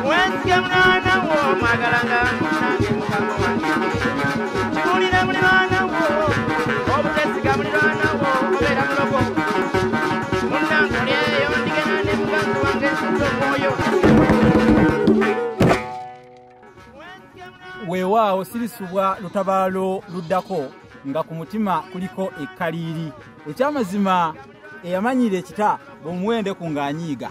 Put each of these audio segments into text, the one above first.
Wensike mwana wo magalanga nange mukago wange. Mulira mulirwana wo obutesiga mulirwana wo obeera mulogo. Munnankolyeyo ndigenda ne muganzi wange nsuze omwoyo. Weewaawo sirisubwa lutabaalo luddako nga ku mutima kuliko ekkaliiri. Ekyamazima eyamanyira ekita bw'omuwende ku ng'anyiiga.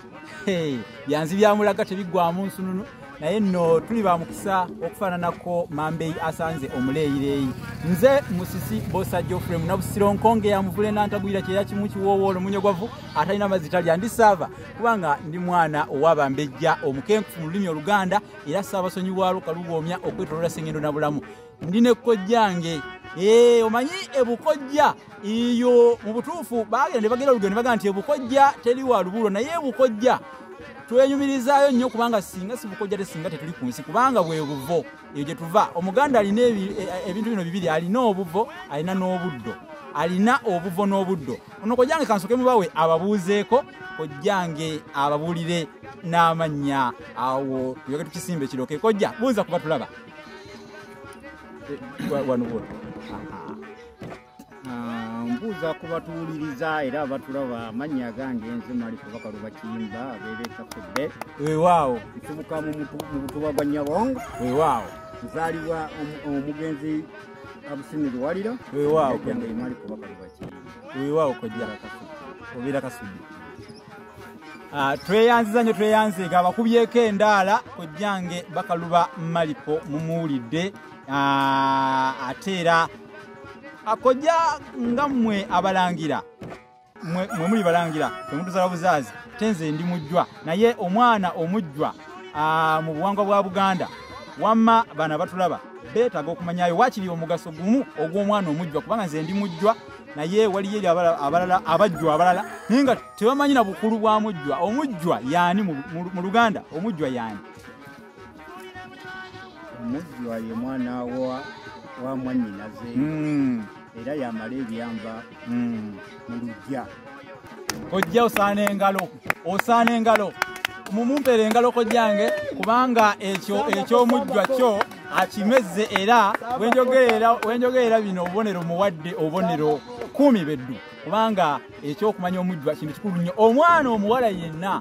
Byanzi byamulaga tebiggwamu nsununu, naye nno tuli ba mukisa okufaananako Mambeyi asanze omuleeyireeyi. Nze Musisi Bosa Geoffrey Munnabusiro nkonge yamuvule n'antagwira kyeya kimu kiwoowoolo munyogwavu atalina mazzi talya ndi saava kubanga ndi mwana ow'Abambejja omukenkufu mu lulimi Oluganda era Ssaabasonyi wa Lukaluboomya okwetoloola Ssengendo na Bulamu. Ndi ne Kkojjange. Omanyi ebukojja iyo mu butuufu baagenda ne bagenda olugendo ne bagamba nti ebukojja teri wa lubulo naye ebukojja twenyumirizaayo nnyo kubanga singa si bukojja tesinga tetuli ku nsi kubanga bwe buvo eyo gye tuva. Omuganda alina ebintu bino bibiri, alina obuvo alina n'obuddo. Alina obuvo n'obuddo. Ono Kkojjange kansoke mubawe ababuuzeeko Kkojjange ababuulire n'amannya awo tuyoke tukisimbe kiroke. Kkojja buuza kuba tulaba wano mbuuza kuba tuwuliriza era abatulaba amannya gange nze Maliko Bakaluba Kiyimba abeera ekafudde. Weewaawo nsibuka mu butuba gwa Nyabongo. Weewaawo nzaalibwa omugenzi Abusiniri Walira. Weewaawo Kkojjange Maliko Bakaluba Kiyimba. Weewaawo Kkojja obeera kasudde. Tweyanziza nnyo tweyanzeega abakubyeko endaala Kkojjange Bakaluba Maliko mumuwulidde. Ate era Kkojja nga mmwe abalangira mwe muli balangira temutuzala buzaazi tenze ndi mujjwa naye omwana omujjwa mu buwangwa bwa Buganda wamma bana batulaba beetaaga okumanyayo waakiri omugaso gumu ogw'omwana omujjwa kubanga nze ndi mujjwa naye waliyo eri abalala abajjwa abalala naye nga tebamanyi na bukulu bwa mujjwa. Omujjwa yaani mu Luganda omujjwa yaani? Omujjwa ye mwana wa mwannyinaze era yamala ebyamba mu luggya. Kkojja osaana engalo mumumpere engalo Kkojjange kubanga ekyomujjwa kyo akimezze era wenjogerera bino obubonero muwadde obubonero 10 beddu kubanga ekyokumanya omujjwa kintu kikulu nnyo. Omwana omuwala yenna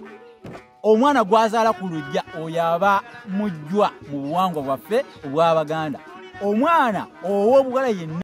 omwana gwazaala ku luggya oyo aba mujjwa mu buwangwa bwaffe obw'Abaganda. Omwana ow'obuwala yenna